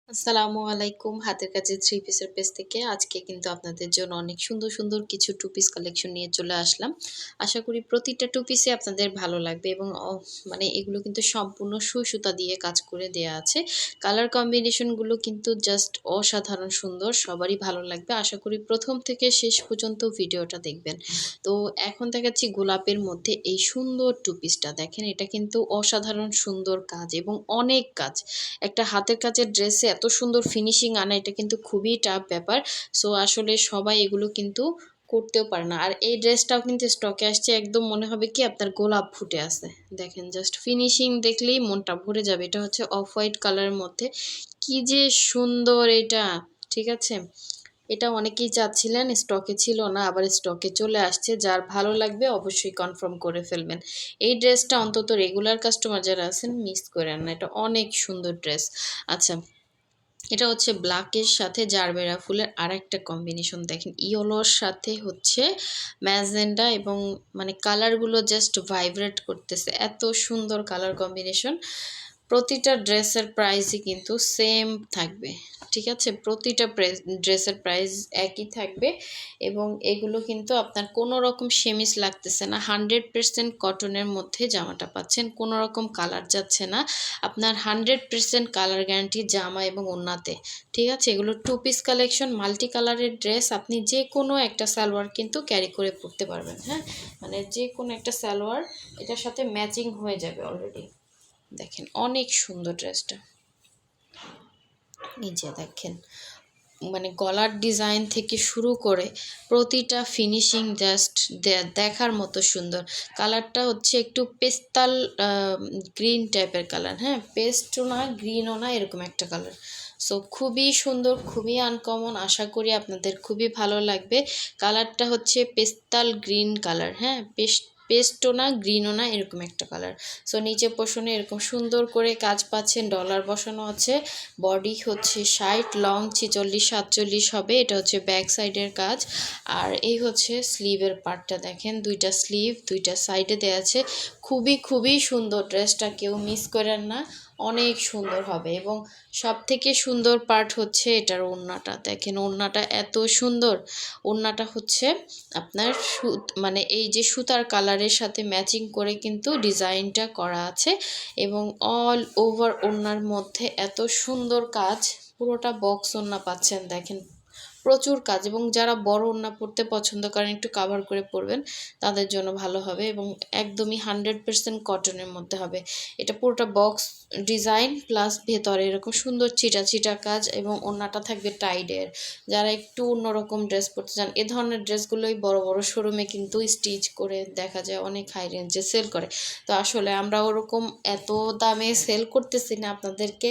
আসসালামু আলাইকুম। হাতের কাজের থ্রি পিসের পেজ থেকে আজকে কিন্তু আপনাদের জন্য অনেক সুন্দর, সুন্দর কিছু টু পিস কালেকশন নিয়ে চলে আসলাম। আশা করি প্রতিটা টু পিসই আপনাদের ভালো লাগবে এবং মানে এগুলো কিন্তু সম্পূর্ণ সুই সুতা দিয়ে কাজ করে দেয়া আছে। কালার কম্বিনেশন গুলো কিন্তু জাস্ট অসাধারণ সুন্দর। সবারই ভালো লাগবে। আশা করি ১ম থেকে শেষ পর্যন্ত ভিডিওটা দেখবেন। তো এখন দেখাচ্ছি গোলাপের মধ্যে এই সুন্দর টু পিসটা। দেখেন এটা কিন্তু অসাধারণ সুন্দর কাজ এবং অনেক কাজ। একটা হাতের কাজের ড্রেসে এত সুন্দর ফিনিশিং আনা এটা কিন্তু খুবই টাফ ব্যাপার। সো আসলে সবাই এগুলো কিন্তু করতেও পারে না। আর এই ড্রেসটাও কিন্তু স্টকে আসছে একদম মনে হবে কি আপনার গোলাপ ফুটে আছে। দেখেন জাস্ট ফিনিশিং দেখলেই মনটা ভরে যাবে। এটা হচ্ছে অফ হোয়াইট কালারের মধ্যে। কি যে সুন্দর এটা! ঠিক আছে? এটা অনেকেই চাচ্ছিলেন, স্টকে ছিল না, আবার স্টকে চলে আসছে। যার ভালো লাগবে অবশ্যই কনফার্ম করে ফেলবেন। এই ড্রেসটা অন্তত রেগুলার কাস্টমার যারা আছেন মিস করেন না। এটা অনেক সুন্দর ড্রেস। আচ্ছা, এটা হচ্ছে ব্ল্যাকের সাথে জারবেরা ফুলের আরেকটা কম্বিনেশন দেখেন। ইয়েলোর সাথে হচ্ছে ম্যাজেন্টা এবং মানে কালারগুলো জাস্ট ভাইব্রেট করতেছে। এত সুন্দর কালার কম্বিনেশন। প্রতিটা ড্রেসের প্রাইসই কিন্তু সেম থাকবে। ঠিক আছে? প্রতিটা ড্রেসের প্রাইস একই থাকবে এবং এগুলো কিন্তু আপনার কোনো রকম সেমিজ লাগতেছে না। 100% কটনের মধ্যে জামাটা পাচ্ছেন। কোনো রকম কালার যাচ্ছে না। আপনার 100% কালার গ্যারান্টি জামা এবং ওড়নাতে। ঠিক আছে? এগুলো টু পিস কালেকশন, মাল্টি কালারের ড্রেস। আপনি যে কোনো একটা সালোয়ার কিন্তু ক্যারি করে পরতে পারবেন। হ্যাঁ? মানে যে কোনো একটা সালোয়ার এটার সাথে ম্যাচিং হয়ে যাবে অলরেডি। দেখেন অনেক সুন্দর ড্রেসটা। এই যে দেখেন মানে গলার ডিজাইন থেকে শুরু করে প্রতিটা ফিনিশিং জাস্ট দেখার মতো সুন্দর। কালারটা হচ্ছে একটু পেস্তাল গ্রিন টাইপের কালার। হ্যাঁ, পেস্টও না গ্রিনও না, এরকম একটা কালার। সো খুবই সুন্দর, খুবই আনকমন। আশা করি আপনাদের খুবই ভালো লাগবে। কালারটা হচ্ছে পেস্তাল গ্রিন কালার। হ্যাঁ, পেস্টও না গ্রিনও না, এরকম একটা কালার। সো নিচে পোষণে এরকম সুন্দর করে কাজ পাচ্ছেন। ডলার বসানো আছে। বডি হচ্ছে ৬০, লং ৪৬, ৪৭ হবে। এটা হচ্ছে ব্যাক সাইডের কাজ। আর এই হচ্ছে স্লিভের পার্টটা দেখেন। দুইটা স্লিভ দুইটা সাইডে দেওয়া আছে। খুবই খুবই সুন্দর ড্রেসটা, কেউ মিস করেন না। অনেক সুন্দর হবে এবং সবথেকে সুন্দর পার্ট হচ্ছে এটার ওড়নাটা। দেখেন ওড়নাটা এত সুন্দর। ওড়নাটা হচ্ছে আপনার মানে এই যে সুতার কালারের সাথে ম্যাচিং করে কিন্তু ডিজাইনটা করা আছে এবং অল ওভার ওড়নার মধ্যে এত সুন্দর কাজ। পুরোটা বক্স ওড়না পাচ্ছেন দেখেন। প্রচুর কাজ এবং যারা বড় ওড়না পরতে পছন্দ করেন একটু কাভার করে পরবেন তাদের জন্য ভালো হবে এবং একদমই 100% কটনের মধ্যে হবে। এটা পুরোটা বক্স ডিজাইন প্লাস ভেতরে এরকম সুন্দর ছিটা ছিটা কাজ এবং ওড়নাটা থাকবে টাইডের। যারা একটু অন্যরকম ড্রেস পরতে চান, এ ধরনের ড্রেসগুলোই বড় বড় শোরুমে কিন্তু স্টিচ করে দেখা যায় অনেক হাই রেঞ্জে সেল করে। তো আসলে আমরা ওরকম এত দামে সেল করতেছি না আপনাদেরকে,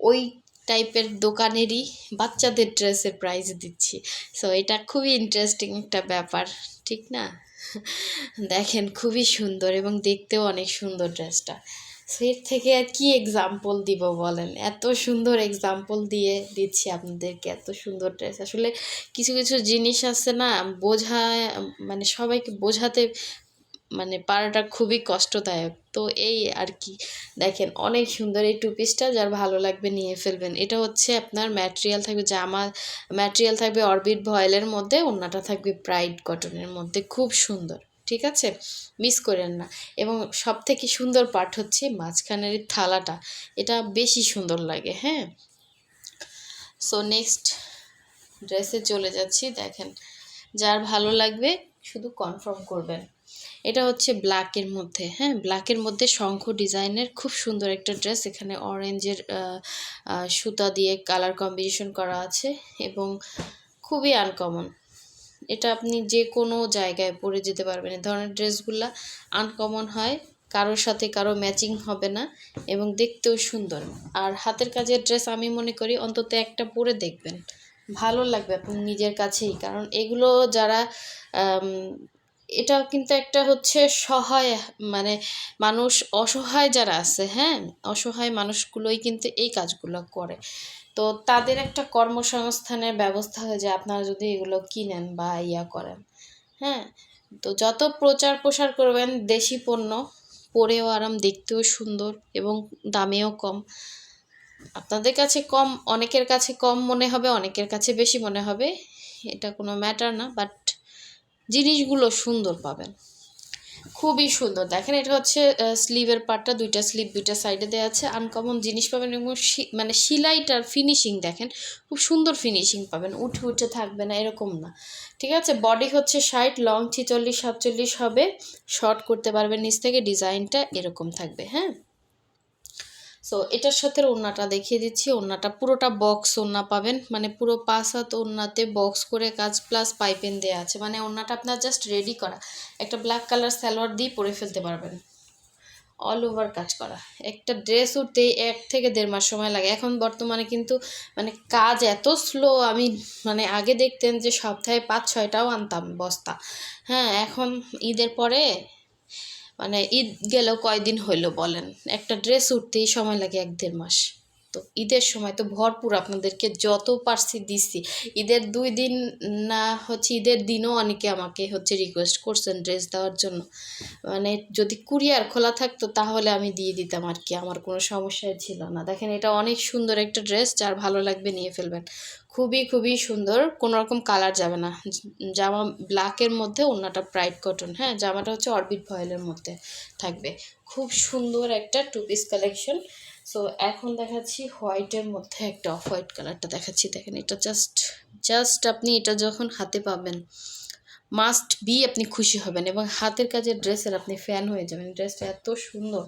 ওই টাইপের দোকানেরই বাচ্চাদের ড্রেসের প্রাইস দিচ্ছি। সো এটা খুবই ইন্টারেস্টিং একটা ব্যাপার, ঠিক না? দেখেন খুবই সুন্দর এবং দেখতেও অনেক সুন্দর ড্রেসটা। সো এর থেকে আর কি এক্সাম্পল দিব বলেন? এত সুন্দর এক্সাম্পল দিয়ে দিচ্ছি আপনাদেরকে। এত সুন্দর ড্রেস আসলে কিছু কিছু জিনিস আছে না, বোঝায় মানে সবাইকে বোঝাতে মানে পারাটা খুবই কষ্টদায়ক। তো এই আর কি। দেখেন অনেক সুন্দর এই টু পিসটা, যার ভালো লাগবে নিয়ে ফেলবেন। এটা হচ্ছে আপনার ম্যাটেরিয়াল থাকবে জামা, ম্যাটেরিয়াল থাকবে অরবিট ভয়েলের মধ্যে, ওড়নাটা থাকবে প্রাইড কটনের মধ্যে। খুব সুন্দর। ঠিক আছে? মিস করেন না। এবং সবথেকে সুন্দর পার্ট হচ্ছে মাঝখানের এই থালাটা। এটা বেশি সুন্দর লাগে। হ্যাঁ? সো নেক্সট ড্রেসে চলে যাচ্ছি। দেখেন যার ভালো লাগবে শুধু কনফার্ম করবেন। এটা হচ্ছে ব্ল্যাকের মধ্যে। হ্যাঁ, ব্ল্যাকের মধ্যে শঙ্খ ডিজাইনের খুব সুন্দর একটা ড্রেস। এখানে অরেঞ্জের সুতা দিয়ে কালার কম্বিনেশন করা আছে এবং খুবই আনকমন। এটা আপনি যে কোনো জায়গায় পরে যেতে পারবেন। এ ধরনের ড্রেসগুলা আনকমন হয়, কারোর সাথে কারো ম্যাচিং হবে না এবং দেখতেও সুন্দর। আর হাতের কাজের ড্রেস আমি মনে করি অন্তত একটা পরে দেখবেন, ভালো লাগবে আপনার নিজের কাছেই। কারণ এগুলো যারা এটা কিন্তু একটা হচ্ছে সহায় মানে মানুষ, অসহায় যারা আছে, হ্যাঁ, অসহায় মানুষগুলোই কিন্তু এই কাজগুলো করে। তো তাদের একটা কর্মসংস্থানের ব্যবস্থা হয়ে যায় আপনারা যদি এগুলো কিনেন বা ইয়া করেন। হ্যাঁ, তো যত প্রচার প্রসার করবেন দেশি পণ্য, পরেও আরাম, দেখতেও সুন্দর এবং দামেও কম, আপনাদের কাছে কম, অনেকের কাছে কম মনে হবে, অনেকের কাছে বেশি মনে হবে, এটা কোনো ম্যাটার না, বাট জিনিসগুলো সুন্দর পাবেন, খুবই সুন্দর। দেখেন এটা হচ্ছে স্লিভের পার্টটা, দুইটা স্লিভ দুইটা সাইডে দেওয়া আছে, আনকমন জিনিস পাবেন এবং মানে সেলাইটার ফিনিশিং দেখেন, খুব সুন্দর ফিনিশিং পাবেন, উঠে উঠে থাকবে না এরকম না, ঠিক আছে। বডি হচ্ছে 60, লং 46-47 হবে, শর্ট করতে পারবেন নিচ থেকে, ডিজাইনটা এরকম থাকবে, হ্যাঁ। সো এটার সাথে ওড়নাটা দেখিয়ে দিচ্ছি, ওড়নাটা পুরোটা বক্স ওড়না পাবেন, মানে পুরো 5 হাত ওড়নাতে বক্স করে কাজ প্লাস পাইপেন দেওয়া আছে, মানে ওড়নাটা আপনার জাস্ট রেডি করা, একটা ব্ল্যাক কালার সালোয়ার দিয়ে পরে ফেলতে পারবেন, অল ওভার কাজ করা। একটা ড্রেস উঠতেই 1 থেকে 1.5 মাস সময় লাগে, এখন বর্তমানে কিন্তু মানে কাজ এত স্লো, আমি মানে আগে দেখতেন যে সপ্তাহে 5-6টাও আনতাম বস্তা, হ্যাঁ, এখন ঈদের পরে মানে ঈদ গেলেও কয়দিন হইলো বলেন, একটা ড্রেস উঠতেই সময় লাগে 1-1.5 মাস। তো ঈদের সময় তো ভরপুর আপনাদেরকে যত পারছি দিচ্ছি, ঈদের 2 দিন না হচ্ছে ঈদের দিনও অনেকে আমাকে হচ্ছে রিকোয়েস্ট করছেন ড্রেস দেওয়ার জন্য, মানে যদি কুরিয়ার খোলা থাকতো তাহলে আমি দিয়ে দিতাম আর কি, আমার কোনো সমস্যাই ছিল না। দেখেন এটা অনেক সুন্দর একটা ড্রেস, যার ভালো লাগবে নিয়ে ফেলবেন, খুবই খুবই সুন্দর, কোনো রকম কালার যাবে না। জামা ব্ল্যাকের মধ্যে, ওড়নাটা ব্রাইট কটন, হ্যাঁ, জামাটা হচ্ছে অরবিট ভয়েলের মধ্যে থাকবে, খুব সুন্দর একটা 2 পিস কালেকশন। সো এখন দেখাচ্ছি হোয়াইটের মধ্যে একটা অফ হোয়াইট কালারটা দেখাচ্ছি, দেখেন এটা জাস্ট জাস্ট আপনি এটা যখন হাতে পাবেন মাস্ট বি আপনি খুশি হবেন, এবং হাতের কাজের ড্রেসের আপনি ফ্যান হয়ে যাবেন, ড্রেসটা এত সুন্দর।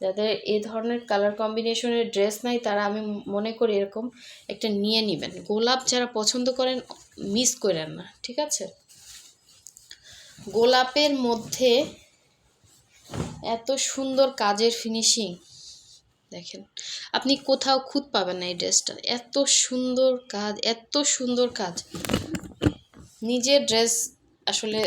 যাদের এই ধরনের কালার কম্বিনেশনের ড্রেস নাই তারা আমি মনে করি এরকম একটা নিয়ে নেবেন, গোলাপ যারা পছন্দ করেন মিস করেন না, ঠিক আছে। গোলাপের মধ্যে এত সুন্দর কাজের ফিনিশিং দেখেন, আপনি কোথাও খুঁত পাবেন না এই ড্রেসটার, এত সুন্দর কাজ, এত সুন্দর কাজ। নিজের ড্রেস আসলে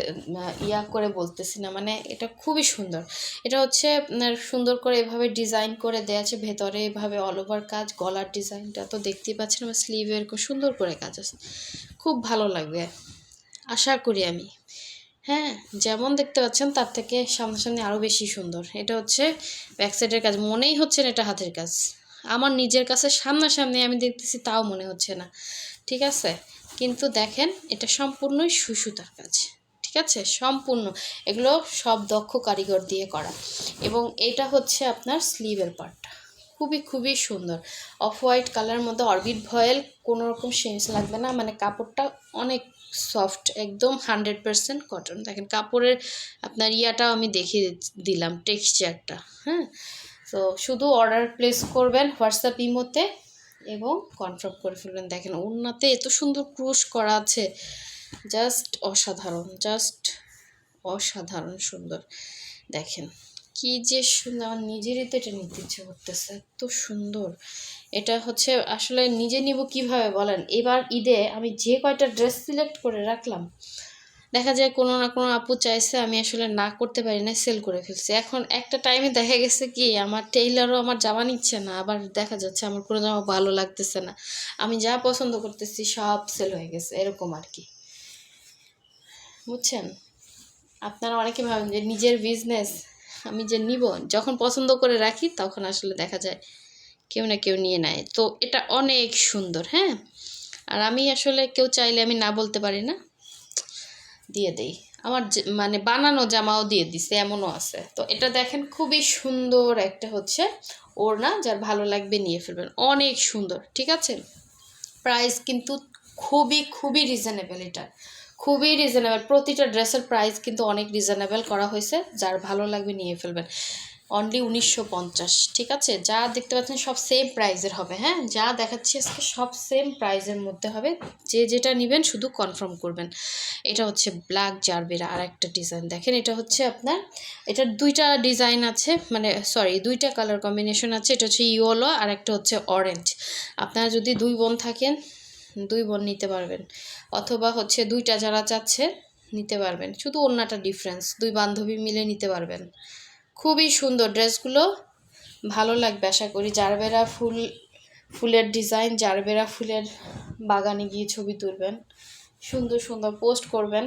ইয়া করে বলতেছি না, মানে এটা খুবই সুন্দর। এটা হচ্ছে আপনার সুন্দর করে এভাবে ডিজাইন করে দেওয়া আছে, ভেতরে এভাবে অল ওভার কাজ, গলার ডিজাইনটা তো দেখতেই পাচ্ছেন, আমার স্লিভে এরকম সুন্দর করে কাজ আছে, খুব ভালো লাগবে আশা করি আমি, হ্যাঁ। যেমন দেখতে পাচ্ছেন তার থেকে সামনাসামনি আরও বেশি সুন্দর। এটা হচ্ছে ব্যাক সাইডের কাজ, মনেই হচ্ছে না এটা হাতের কাজ, আমার নিজের কাছে সামনাসামনি আমি দেখতেছি তাও মনে হচ্ছে না, ঠিক আছে। কিন্তু দেখেন এটা সম্পূর্ণই সুতার কাজ, ঠিক আছে, সম্পূর্ণ এগুলো সব দক্ষ কারিগর দিয়ে করা। এবং এটা হচ্ছে আপনার স্লিভের পার্টটা, খুবই খুবই সুন্দর, অফ হোয়াইট কালারের মধ্যে অরবিট ভয়েল, কোনো রকম সেন্স লাগবে না, মানে কাপড়টা অনেক সফট, একদম 100% কটন। দেখেন কাপড়ের আপনার ইয়াটাও আমি দেখিয়ে দিলাম, টেক্সচারটা, হ্যাঁ। তো শুধু অর্ডার প্লেস করবেন হোয়াটসঅ্যাপ ইমোতে এবং কনফার্ম করে ফেলবেন। দেখেন ওড়নাতে এত সুন্দর ক্রুশ করা আছে, জাস্ট অসাধারণ, জাস্ট অসাধারণ সুন্দর। দেখেন কি যে সুন্দর, আমার নিজেরই তো এটা নিতে ইচ্ছে করতেছে, এত সুন্দর। এটা হচ্ছে আসলে নিজে নিব কিভাবে বলেন, এবার ঈদে আমি যে কয়টা ড্রেস সিলেক্ট করে রাখলাম, দেখা যায় কোনো না কোনো আপু চাইছে, আমি আসলে না করতে পারি না, সেল করে ফেলছি। এখন একটা টাইমে দেখা গেছে কি আমার টেইলারও আমার জামা নিচ্ছে না, আবার দেখা যাচ্ছে আমার কোনো জামা ভালো লাগতেছে না, আমি যা পছন্দ করতেছি সব সেল হয়ে গেছে, এরকম আর কি, বুঝছেন। আপনারা অনেকে ভাবেন যে নিজের বিজনেস, আমি যে নিব, যখন পছন্দ করে রাখি তখন আসলে দেখা যায় কেউ না কেউ নিয়ে নেয়। তো এটা অনেক সুন্দর, হ্যাঁ। আর আমি আসলে কেউ চাইলে আমি না বলতে পারি না, দিয়ে দেই, আমার মানে বানানো জামাও দিয়ে দিছে এমনও আছে। তো এটা দেখেন খুবই সুন্দর একটা হচ্ছে ওড়না, যার ভালো লাগবে নিয়ে ফেলবেন, অনেক সুন্দর, ঠিক আছে। প্রাইস কিন্তু খুবই খুবই রিজনেবল, এটা খুবই রিজনেবল, প্রতিটা ড্রেসের প্রাইস কিন্তু অনেক রিজনেবল করা হয়েছে, যার ভালো লাগবে নিয়ে ফেলবেন। অনলি 1950, ঠিক আছে। যা দেখতে পাচ্ছেন সব সেম প্রাইজের হবে, হ্যাঁ, যা দেখাচ্ছি আজকে সব সেম প্রাইজের মধ্যে হবে, যে যেটা নেবেন শুধু কনফার্ম করবেন। এটা হচ্ছে ব্ল্যাক জারবেরা, আর একটা ডিজাইন দেখেন, এটা হচ্ছে আপনার, এটার দুইটা ডিজাইন আছে, মানে সরি দুইটা কালার কম্বিনেশন আছে, এটা হচ্ছে ইয়েলো আর একটা হচ্ছে অরেঞ্জ। আপনারা যদি 2 বোন থাকেন 2 বোন নিতে পারবেন, অথবা হচ্ছে দুইটা যারা চাচ্ছে নিতে পারবেন, শুধু ওড়নাটা ডিফারেন্স, 2 বান্ধবী মিলে নিতে পারবেন। খুবই সুন্দর ড্রেসগুলো, ভালো লাগবে আশা করি। জারবেরা ফুলের ডিজাইন, জারবেরা ফুলের বাগানে গিয়ে ছবি তুলবেন, সুন্দর সুন্দর পোস্ট করবেন।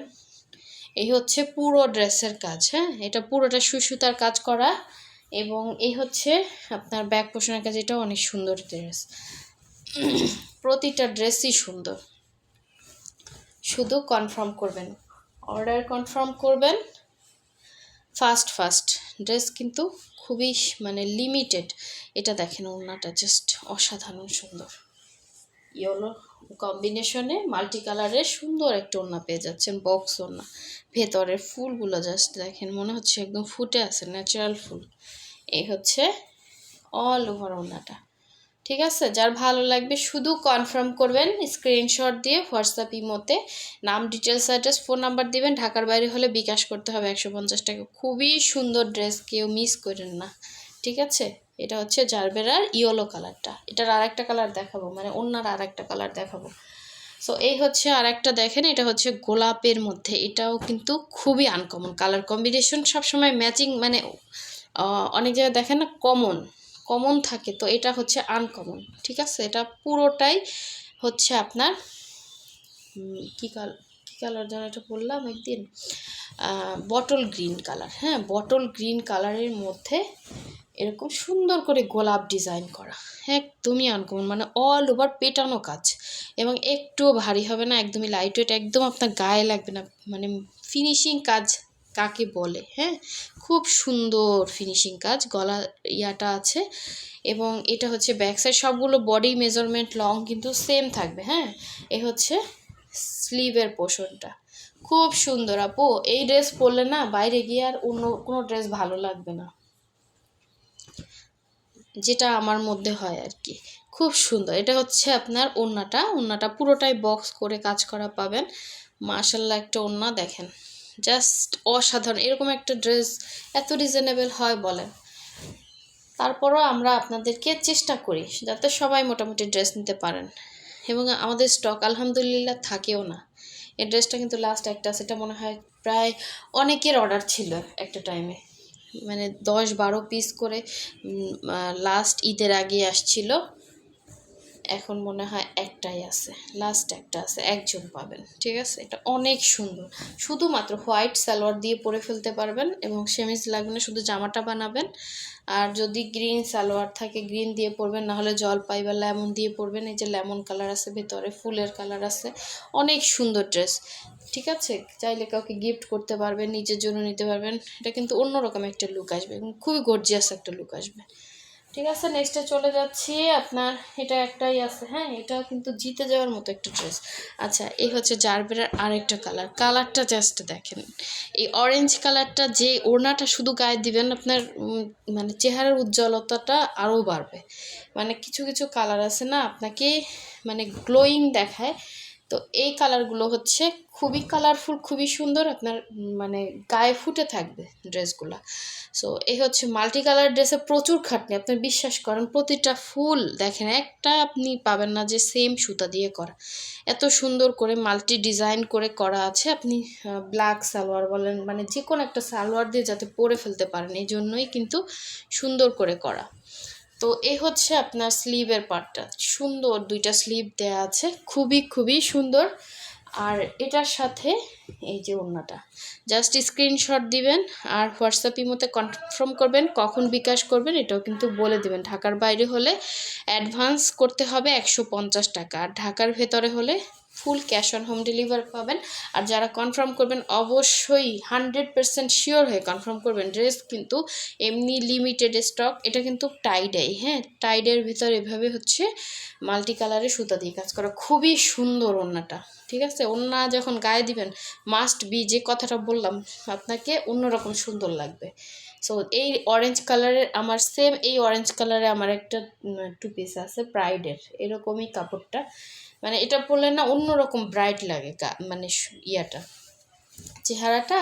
এই হচ্ছে পুরো ড্রেসের কাজ, হ্যাঁ, এটা পুরোটা সুতার কাজ করা, এবং এই হচ্ছে আপনার ব্যাক পোর্শনের কাছে, এটা অনেক সুন্দর ড্রেস। প্রতিটা ড্রেসই সুন্দর, শুধু কনফার্ম করবেন, অর্ডার কনফার্ম করবেন ফাস্ট। ড্রেস কিন্তু খুবই মানে লিমিটেড। এটা দেখেন ওড়নাটা জাস্ট অসাধারণ সুন্দর, ইয়েলো কম্বিনেশনে মাল্টি কালারের সুন্দর একটা ওড়না পেয়ে যাচ্ছেন, বক্স ওড়না। ভেতরের ফুলগুলো জাস্ট দেখেন, মনে হচ্ছে একদম ফুটে আছে, ন্যাচারাল ফুল। এই হচ্ছে অল ওভার ওড়নাটা। ঠিক আছে, যার ভালো লাগবে শুধু কনফার্ম করবেন স্ক্রিনশট দিয়ে হোয়াটসঅ্যাপ ইমোতে নাম, ডিটেলস, অ্যাড্রেস, ফোন নাম্বার দিবেন। ঢাকার বাইরে হলে বিকাশ করতে হবে 150 টাকা। খুবই সুন্দর ড্রেস, কেউ মিস করেন না। ঠিক আছে, এটা হচ্ছে জারবেরার ইয়েলো কালারটা। এটার আরেকটা কালার দেখাবো, মানে অন্যার আরেকটা কালার দেখাবো। সো এই হচ্ছে আরেকটা, দেখেন এটা হচ্ছে গোলাপের মধ্যে। এটাও কিন্তু খুবই আনকমন কালার কম্বিনেশন, সবসময় ম্যাচিং, মানে অনেক জায়গায় দেখেন না কমন থাকে, তো এটা হচ্ছে আনকমন। ঠিক আছে, এটা পুরোটাই হচ্ছে আপনার কী কালার যেন এটা বললাম একদিন, বটল গ্রিন কালার। হ্যাঁ, বটল গ্রিন কালারের মধ্যে এরকম সুন্দর করে গোলাপ ডিজাইন করা, একদমই আনকমন, মানে অল ওভার পেটানো কাজ, এবং একটুও ভারী হবে না, একদমই লাইট ওয়েট, একদম আপনার গায়ে লাগবে না। মানে ফিনিশিং কাজ কাকে বলে, হ্যাঁ, খুব সুন্দর ফিনিশিং কাজ। গলা ইয়াটা আছে, এবং এটা হচ্ছে ব্যাক সাইড। সবগুলো বডি মেজারমেন্ট লং কিন্তু সেম থাকবে। হ্যাঁ, এ হচ্ছে স্লিভের পোর্শনটা, খুব সুন্দর। আপু এই ড্রেস পরলে না বাইরে গিয়ে আর অন্য কোনো ড্রেস ভালো লাগবে না, যেটা আমার মধ্যে হয় আর কি। খুব সুন্দর। এটা হচ্ছে আপনার ওড়নাটা পুরোটাই বক্স করে কাজ করা পাবেন। মাশাল্লাহ একটা ওড়না দেখেন, জাস্ট অসাধারণ। এরকম একটা ড্রেস এত রিজনেবল হয় বলেন? তারপরও আমরা আপনাদেরকে চেষ্টা করি যাতে সবাই মোটামুটি ড্রেস নিতে পারেন, এবং আমাদের স্টক আলহামদুলিল্লাহ থাকেও না। এই ড্রেসটা কিন্তু লাস্ট একটা, সেটা মনে হয় প্রায় অনেকের অর্ডার ছিল একটা টাইমে, মানে 10-12 পিস করে লাস্ট ঈদের আগে আসছিল। এখন মনে হয় একটাই আছে, লাস্ট একটা আছে, একজন পাবেন। ঠিক আছে, এটা অনেক সুন্দর। শুধুমাত্র হোয়াইট সালোয়ার দিয়ে পরে ফেলতে পারবেন, এবং সেমিজ লাগবে না, শুধু জামাটা বানাবেন। আর যদি গ্রিন সালোয়ার থাকে গ্রিন দিয়ে পরবেন, নাহলে জলপাই বা লেমন দিয়ে পরবেন। এই যে লেমন কালার আছে, ভেতরে ফুলের কালার আছে, অনেক সুন্দর ড্রেস। ঠিক আছে, চাইলে কাউকে গিফট করতে পারবেন, নিজের জন্য নিতে পারবেন। এটা কিন্তু অন্যরকম একটা লুক আসবে, এবং খুবই গর্জিয়াস একটা লুক আসবে। ঠিক আছে, নেক্সটে চলে যাচ্ছি। আপনার এটা একটাই আছে, হ্যাঁ, এটা কিন্তু জিতে যাওয়ার মতো একটা ড্রেস। আচ্ছা, এই হচ্ছে জারবেরার আরেকটা কালারটা জাস্ট দেখেন। এই অরেঞ্জ কালারটা, যে ওড়নাটা শুধু গায়ে দিবেন, আপনার মানে চেহারার উজ্জ্বলতাটা আরও বাড়বে। মানে কিছু কিছু কালার আছে না, আপনাকে মানে গ্লোয়িং দেখায়। তো এই কালারগুলো হচ্ছে খুবই কালারফুল, খুবই সুন্দর, আপনার মানে গায়ে ফুটে থাকবে ড্রেসগুলো। সো এই হচ্ছে মাল্টি কালার ড্রেসে প্রচুর খাটনি, আপনি বিশ্বাস করেন। প্রতিটা ফুল দেখেন, একটা আপনি পাবেন না যে সেম সুতা দিয়ে করা। এত সুন্দর করে মাল্টি ডিজাইন করে করা আছে। আপনি ব্ল্যাক সালোয়ার বলেন, মানে যে কোনো একটা সালোয়ার দিয়ে যাতে পরে ফেলতে পারেন, এই জন্যই কিন্তু সুন্দর করে করা। তো এই হচ্ছে আপনার স্লিভের পার্টটা, সুন্দর দুইটা স্লিভ দেয়া আছে, খুবই সুন্দর। আর এটার সাথে এই যে ওড়নাটা, জাস্ট স্ক্রিনশট দিবেন আর হোয়াটসঅ্যাপ ইমোতে কনফার্ম করবেন কখন বিকাশ করবেন, এটাও কিন্তু বলে দিবেন। ঢাকার বাইরে হলে অ্যাডভান্স করতে হবে 150 টাকা, আর ঢাকার ভেতরে হলে full cash on home delivery পাবেন। আর যারা কনফার্ম করবেন অবশ্যই 100% শিওর হয়ে কনফার্ম করবেন। ড্রেস কিন্তু এমনি লিমিটেড স্টক, এটা কিন্তু টাইডাই, হ্যাঁ, টাইডের ভিতর এভাবে হচ্ছে মাল্টি কালারের সুতা দিয়ে কাজ করা, খুবই সুন্দর ওড়নাটা। ঠিক আছে, ওড়না যখন গায়ে দিবেন মাস্ট বি, যে কথাটা বললাম আপনাকে, অন্যরকম সুন্দর লাগবে। সো এই অরেঞ্জ কালারের আমার সেম, এই অরেঞ্জ কালারে আমার একটা 2 পিস আছে প্রাইডের, এরকমই কাপড়টা, মানে এটা পরলে না অন্যরকম ব্রাইট লাগে, মানে ইয়াটা, চেহারাটা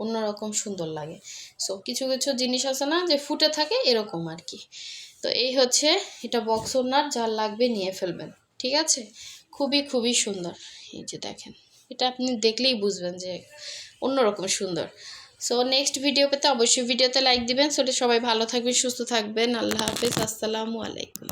অন্যরকম সুন্দর লাগে। সো কিছু কিছু জিনিস আছে না যে ফুটে থাকে, এরকম আর কি। তো এই হচ্ছে এটা বক্স ওড়নার, যার লাগবে নিয়ে ফেলবেন। ঠিক আছে, খুবই সুন্দর। এই যে দেখেন, এটা আপনি দেখলেই বুঝবেন যে অন্যরকম সুন্দর। সো নেক্সট ভিডিও পেতে অবশ্যই ভিডিওতে লাইক দিবেন। সো সবাই ভালো থাকবেন, সুস্থ থাকবেন। আল্লাহ হাফেজ, আসসালামু আলাইকুম।